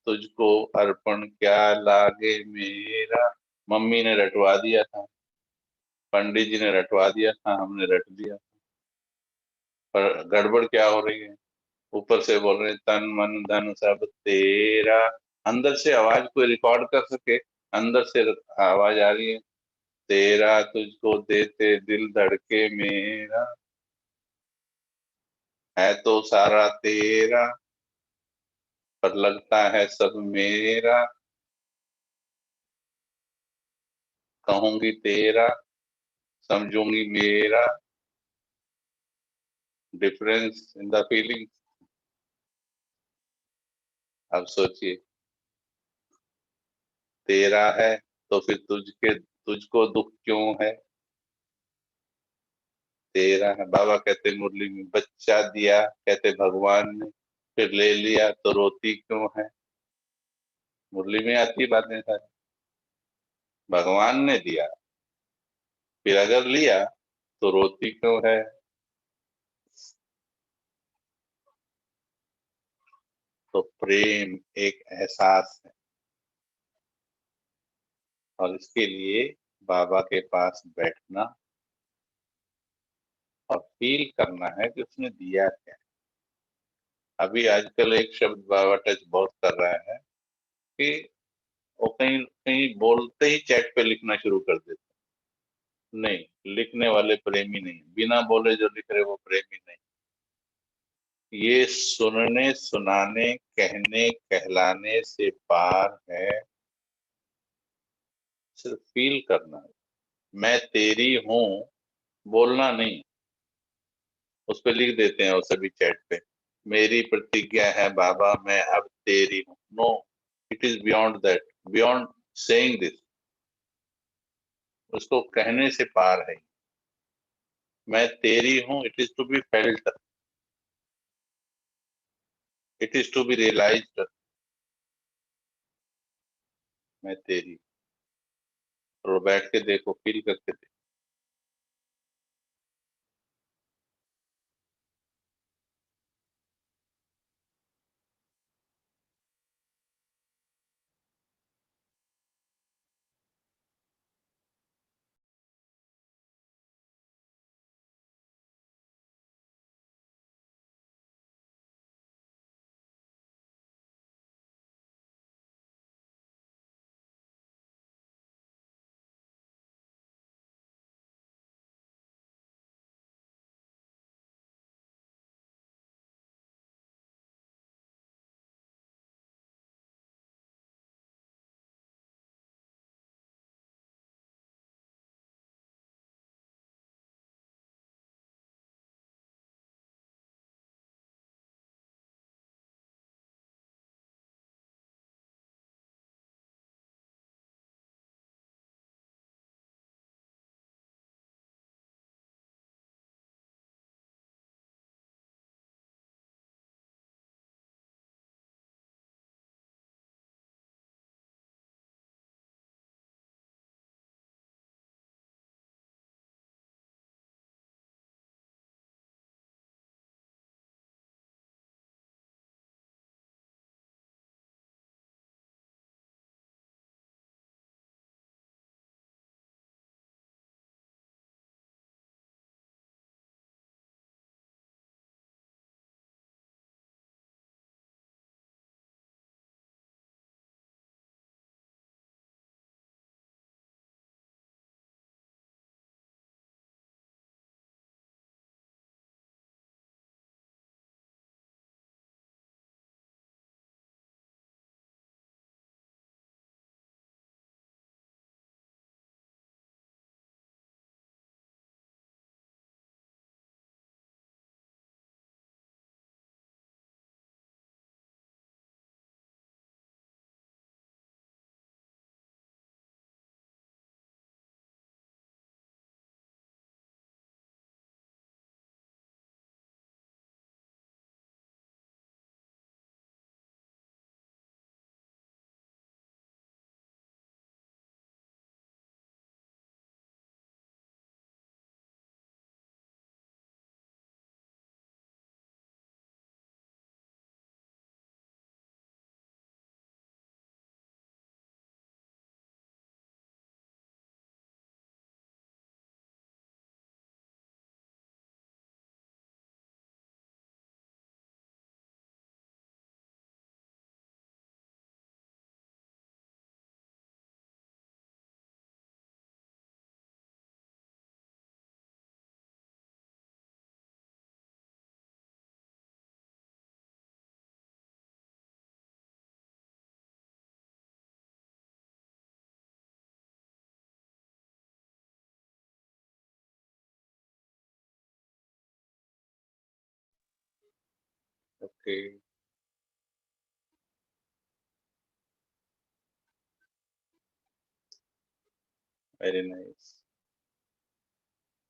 तुझको अर्पण क्या लागे मेरा। मम्मी ने रटवा दिया था, पंडित जी ने रटवा दिया था, हमने रट दिया। पर गड़बड़ क्या हो रही है, ऊपर से बोल रहे हैं तन मन धन सब तेरा, अंदर से आवाज कोई रिकॉर्ड कर सके, अंदर से आवाज आ रही है, तेरा तुझको देते दिल धड़के मेरा, है तो सारा तेरा पर लगता है सब मेरा, कहूंगी तेरा समझूंगी मेरा। Difference in the feeling. अब सोचिए, तेरा है तो फिर तुझको दुख क्यों है? तेरा है, बाबा कहते मुरली में, बच्चा दिया कहते भगवान ने, फिर ले लिया तो रोती क्यों है? मुरली में आती बातें सारी, भगवान ने दिया फिर अगर लिया तो रोती क्यों है? तो प्रेम एक एहसास है, और इसके लिए बाबा के पास बैठना और फील करना है कि उसने दिया क्या। अभी आजकल एक शब्द बाबा टच बहुत कर रहा है कि वो कहीं कहीं बोलते ही चैट पे लिखना शुरू कर देते। नहीं, लिखने वाले प्रेमी नहीं, बिना बोले जो लिख रहे वो प्रेमी नहीं। ये सुनने, सुनाने, कहने, कहलाने से पार है, सिर्फ फील करना है। मैं तेरी हूं, बोलना नहीं। उस पे लिख देते हैं वो सभी चैट पे, मेरी प्रतिज्ञा है बाबा मैं अब तेरी हूं। No, it is beyond that, beyond saying this. उसको कहने से पार है। मैं तेरी हूं, it is to be felt, it is to be realised. मैं तेरी, और बैठ के देखो, फील करके देखो। Okay. Very nice.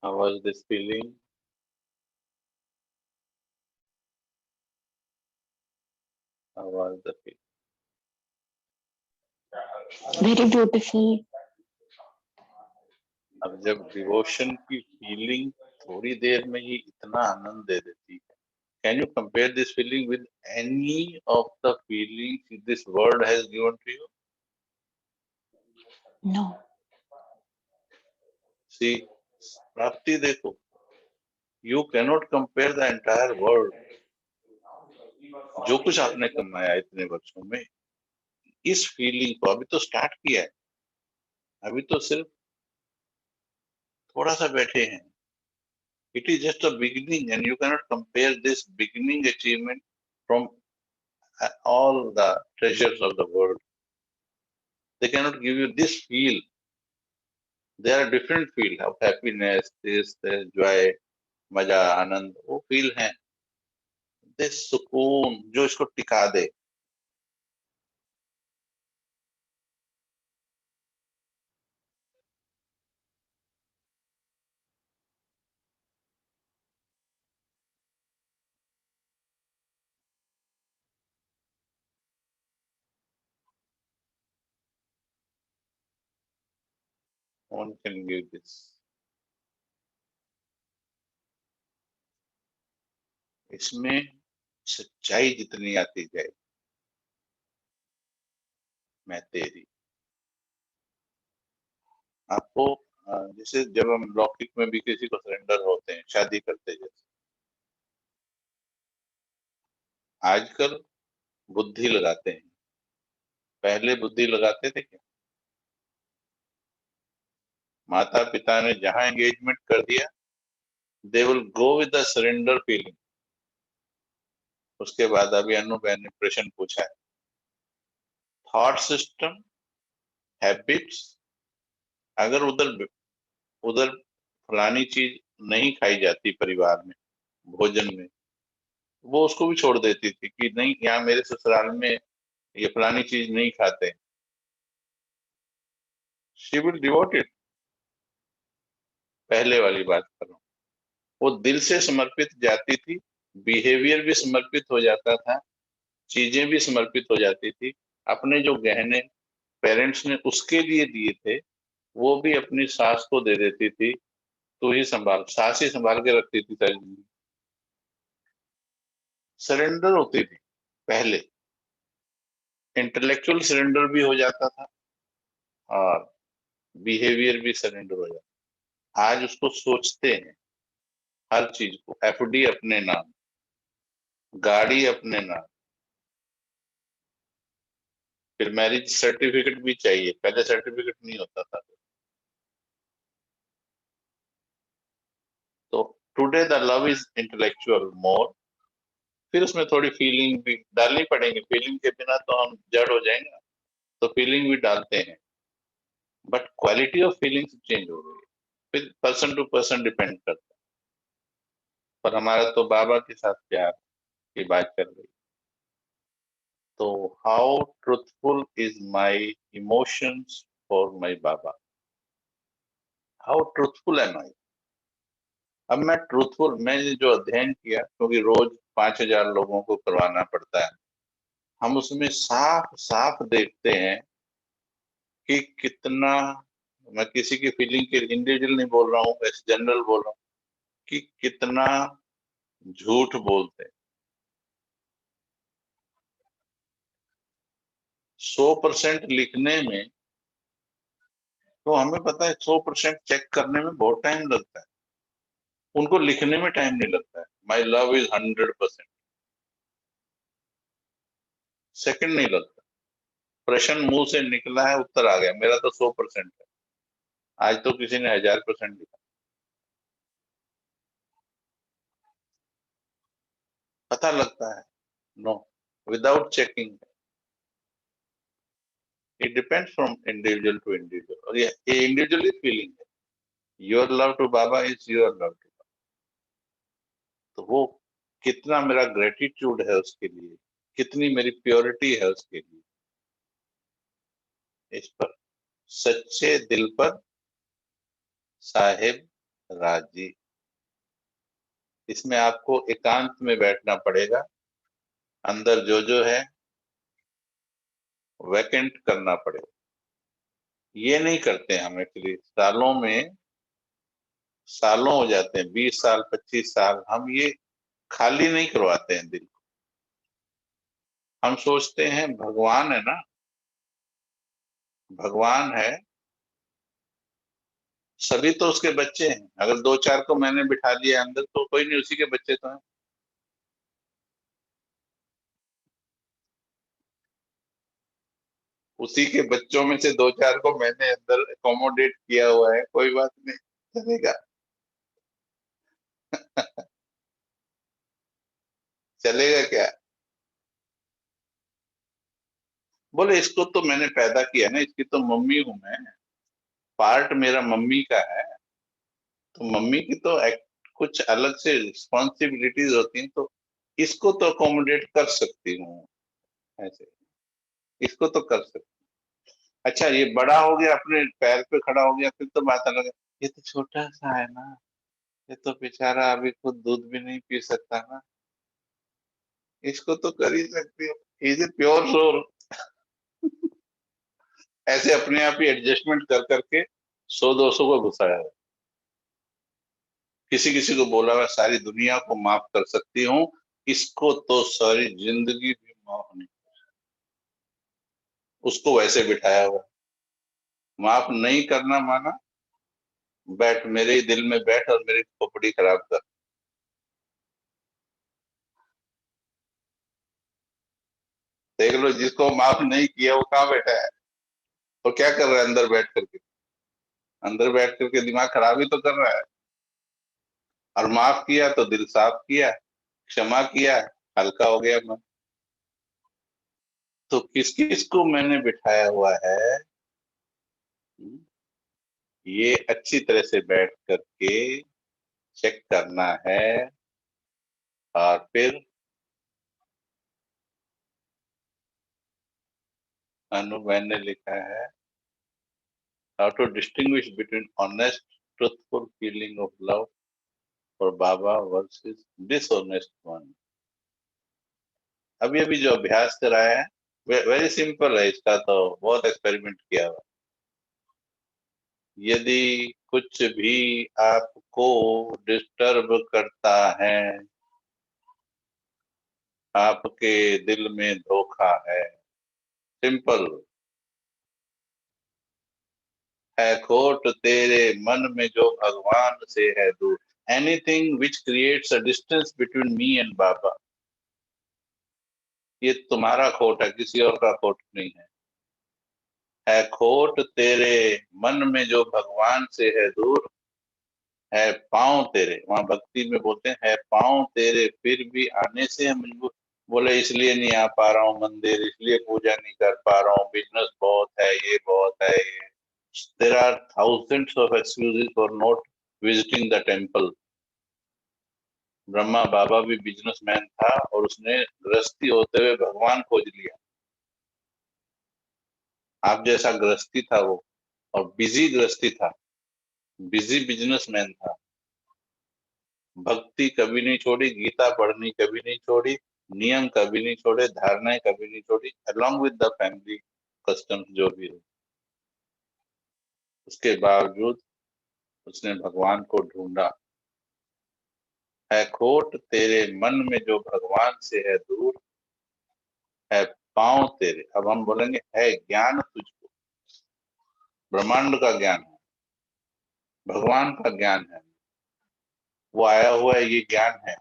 How was this feeling? How was the feeling? Very beautiful. अब जब डिवोशन की फीलिंग थोड़ी देर में ही इतना आनंद दे देती है, can you compare this feeling with any of the feelings this world has given to you? No. See, प्राप्ति देखो, you cannot compare the entire world. जो कुछ आपने कमाया इतने वर्षों में, इस फीलिंग को अभी तो स्टार्ट किया है, अभी तो सिर्फ थोड़ा सा बैठे हैं. It is just a beginning, and you cannot compare this beginning achievement from all the treasures of the world. They cannot give you this feel. There are different feel of happiness, this, joy, मजा, आनंद, वो feel है. this सुकून जो इसको टिका दे. One can give this. इसमें सच्चाई जितनी आती जाए, मैं तेरी. आपको जैसे जब हम लौकिक में भी किसी को सरेंडर होते हैं, शादी करते हैं, जैसे आजकल बुद्धि लगाते हैं, पहले बुद्धि लगाते थे क्या? माता पिता ने जहां एंगेजमेंट कर दिया, they will go with the surrender feeling. उसके बाद अभी अनु बहन ने प्रश्न पूछा है, थॉट सिस्टम, हैबिट्स, अगर उधर फलानी चीज नहीं खाई जाती परिवार में, भोजन में, वो उसको भी छोड़ देती थी कि नहीं, यहाँ मेरे ससुराल में ये फलानी चीज नहीं खाते. She will devote it. पहले वाली बात कर रहा हूं, वो दिल से समर्पित जाती थी, बिहेवियर भी समर्पित हो जाता था, चीजें भी समर्पित हो जाती थी. अपने जो गहने पेरेंट्स ने उसके लिए दिए थे, वो भी अपनी सास को दे देती थी, तो ही संभाल, सास ही संभाल के रखती थी सारी जिंदगी. सरेंडर होती थी पहले. इंटेलेक्चुअल सरेंडर भी हो जाता था और बिहेवियर भी सरेंडर हो जाता. आज उसको सोचते हैं, हर चीज को, एफडी अपने नाम, गाड़ी अपने नाम, फिर मैरिज सर्टिफिकेट भी चाहिए, पहले सर्टिफिकेट नहीं होता था. तो today the love is intellectual more. फिर उसमें थोड़ी फीलिंग भी डालनी पड़ेगी, फीलिंग के बिना तो हम जड़ हो जाएंगे, तो फीलिंग भी डालते हैं, but quality of feelings change हो गई. फिर पर्सन टू पर्सन डिपेंड करता है. पर हमारा तो बाबा के साथ प्यार की बात कर रही. तो how truthful is my emotions for my बाबा, हाउ ट्रूथफुल एम आई. अब मैं ट्रूथफुल, मैंने जो अध्ययन किया, क्योंकि रोज 5,000 लोगों को करवाना पड़ता है, हम उसमें साफ साफ देखते हैं कि कितना, मैं किसी की फीलिंग के इंडिविजुअल नहीं बोल रहा हूँ, ऐसे जनरल बोल रहा हूँ, कि कितना झूठ बोलते हैं. 100% लिखने में तो हमें पता है 100% चेक करने में बहुत टाइम लगता है, उनको लिखने में टाइम नहीं लगता है. माई लव इज 100%, सेकंड नहीं लगता. प्रश्न मुंह से निकला है, उत्तर आ गया, मेरा तो 100% है. आज तो किसी ने 1000% लिखा. पता लगता है, no, without checking. It depends from individual to individual. और ये इंडिविजुअली फीलिंग है. Your love to Baba is your love to Baba. तो वो कितना मेरा ग्रेटिट्यूड है उसके लिए, कितनी मेरी प्योरिटी है उसके लिए। इस पर सच्चे दिल पर साहिब राजी। इसमें आपको एकांत में बैठना पड़ेगा, अंदर जो है वैकेंट करना पड़ेगा। ये नहीं करते हम एक्चुअली, सालों हो जाते हैं, 20 साल 25 साल, हम ये खाली नहीं करवाते हैं दिल को। हम सोचते हैं भगवान है ना, भगवान है, सभी तो उसके बच्चे हैं। अगर 2-4 को मैंने बिठा दिया अंदर तो कोई नहीं, उसी के बच्चे तो हैं। उसी के बच्चों में से 2-4 को मैंने अंदर अकोमोडेट किया हुआ है, कोई बात नहीं, चलेगा। चलेगा क्या? बोले इसको तो मैंने पैदा किया ना, इसकी तो मम्मी हूं मैं, पार्ट मेरा मम्मी का है, तो मम्मी की तो कुछ अलग से रिस्पॉन्सिबिलिटीज होती हैं, तो इसको तो अकोमोडेट कर सकती हूँ, ऐसे इसको तो कर सकती। अच्छा ये बड़ा हो गया, अपने पैर पे खड़ा हो गया, फिर तो बात अलग है। ये तो छोटा सा है ना, ये तो बेचारा अभी खुद दूध भी नहीं पी सकता ना, इसको तो कर ही सकती हो। Is a pure soul. ऐसे अपने आप ही एडजस्टमेंट कर करके 100-200 को घुसाया है। किसी किसी को बोला मैं सारी दुनिया को माफ कर सकती हूँ, इसको तो सारी जिंदगी भी माफ नहीं। उसको वैसे बिठाया हुआ, माफ नहीं करना माना, बैठ मेरे ही दिल में बैठ और मेरी खोपड़ी खराब कर। देख लो जिसको माफ नहीं किया वो कहाँ बैठा है, और क्या कर रहा है अंदर बैठ करके, अंदर बैठ करके दिमाग खराब ही तो कर रहा है। और माफ किया तो दिल साफ किया, क्षमा किया, हल्का हो गया मन। तो किस किस को मैंने बिठाया हुआ है, ये अच्छी तरह से बैठ करके चेक करना है। और फिर अनु मैंने लिखा है, how to distinguish between honest truthful feeling of love for Baba versus dishonest one. अभी अभी जो अभ्यास कराया है वेरी सिंपल है, इसका तो बहुत एक्सपेरिमेंट किया हुआ। यदि कुछ भी आपको डिस्टर्ब करता है, आपके दिल में धोखा है, सिंपल है खोट तेरे मन में जो भगवान से है दूर। Anything which creates a distance between me and Baba, ये तुम्हारा खोट है, किसी और का खोट नहीं है खोट तेरे मन में जो भगवान से है दूर, है पांव तेरे, वहां भक्ति में बोलते हैं है पांव तेरे फिर भी आने से हम मजबूर। बोले इसलिए नहीं आ पा रहा हूँ मंदिर, इसलिए पूजा नहीं कर पा रहा हूँ, बिजनेस बहुत है, ये बहुत है, ये। There are thousands of excuses for not visiting the temple. Brahma बाबा भी बिजनेसमैन था और उसने गृहस्थी होते हुए भगवान खोज लिया। आप जैसा गृहस्थी था वो, और बिजी गृहस्थी था, बिजी बिजनेसमैन था। भक्ति कभी नहीं छोड़ी, गीता पढ़नी कभी नहीं छोड़ी, नियम कभी नहीं छोड़े, धारणाएं कभी नहीं छोड़ी, along with the family customs जो भी है। उसके बावजूद उसने भगवान को ढूंढा। है खोट तेरे मन में जो भगवान से है दूर, है पांव तेरे। अब हम बोलेंगे है ज्ञान तुझको, ब्रह्मांड का ज्ञान है, भगवान का ज्ञान है, वो आया हुआ है, ये ज्ञान है,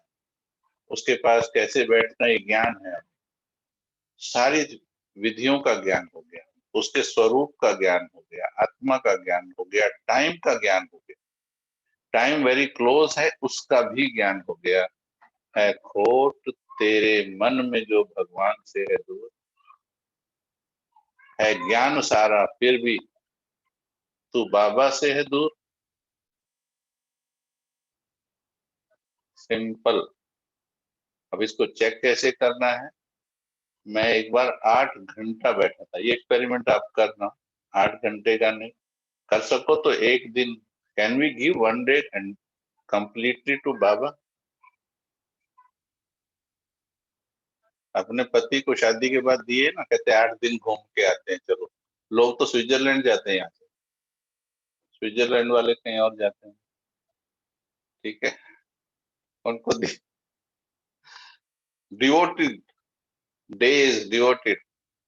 उसके पास कैसे बैठना ये ज्ञान है, सारी विधियों का ज्ञान हो गया, उसके स्वरूप का ज्ञान हो गया, आत्मा का ज्ञान हो गया, टाइम का ज्ञान हो गया, टाइम वेरी क्लोज है उसका भी ज्ञान हो गया। है खोट तेरे मन में जो भगवान से है दूर, है ज्ञान सारा फिर भी तू बाबा से है दूर। सिंपल। अब इसको चेक कैसे करना है, मैं एक बार 8 घंटा बैठा था, ये एक्सपेरिमेंट आप करना, 8 घंटे का नहीं, कर सको तो एक दिन, can we give 1 day and completely to Baba. अपने पति को शादी के बाद दिए ना, कहते 8 दिन घूम के आते हैं, चलो। लोग तो स्विट्जरलैंड जाते हैं, यहाँ से स्विट्जरलैंड वाले कहीं और जाते हैं, ठीक है, उनको डिवोटेड डेज, डिवोटेड,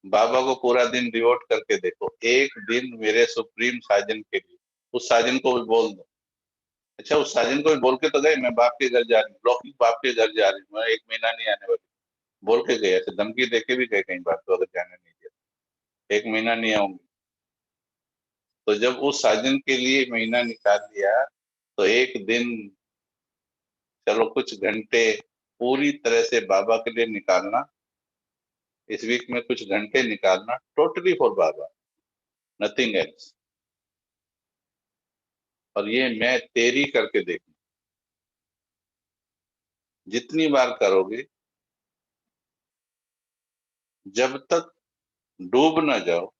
बाबा को पूरा दिन डिवोट करके देखो, एक दिन मेरे सुप्रीम साजन के लिए। उस साजन को भी बोल दो, अच्छा उस साजन को भी बोल के तो गए, मैं बाप के घर जा रही हूँ, ब्लॉकिंग बाप के घर जा रही हूँ, मैं 1 महीना नहीं आने वाली, बोल के गए, ऐसे धमकी देके भी गए कहीं बात, तो अगर जाने नहीं दिया 1 महीना नहीं आऊंगी। तो जब उस साजन के लिए महीना निकाल लिया, तो एक दिन, चलो कुछ घंटे पूरी तरह से बाबा के लिए निकालना, इस वीक में कुछ घंटे निकालना totally for Baba, nothing else. और ये मैं तेरी करके देखना, जितनी बार करोगे, जब तक डूब ना जाओ,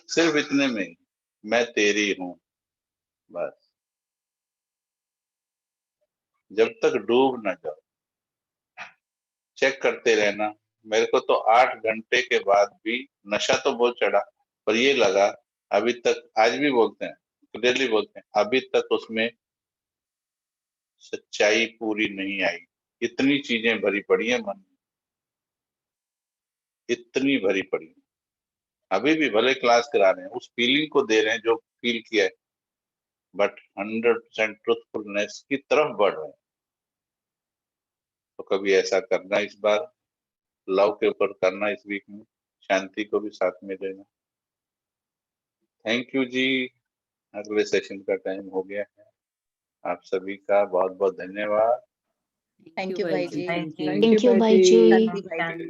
सिर्फ इतने में ही, मैं तेरी हूं, बस, जब तक डूब ना जाओ, चेक करते रहना। मेरे को तो 8 घंटे के बाद भी नशा तो बहुत चढ़ा, पर ये लगा अभी तक, आज भी बोलते हैं, क्लियरली बोलते हैं, अभी तक उसमें सच्चाई पूरी नहीं आई, इतनी चीजें भरी पड़ी है मन में, इतनी भरी पड़ी है। अभी भी भले क्लास करा रहे हैं, उस फीलिंग को दे रहे हैं जो फील किया है, बट 100% ट्रूथफुलनेस की तरफ बढ़ रहे हैं। तो कभी ऐसा करना, इस बार लव के ऊपर करना, इस वीक में शांति को भी साथ में लेना। थैंक यू जी, अगले सेशन का टाइम हो गया है। आप सभी का बहुत बहुत धन्यवाद। थैंक यू भाई जी। Thank you. Thank you, Bhai ji. शांति भाई जी।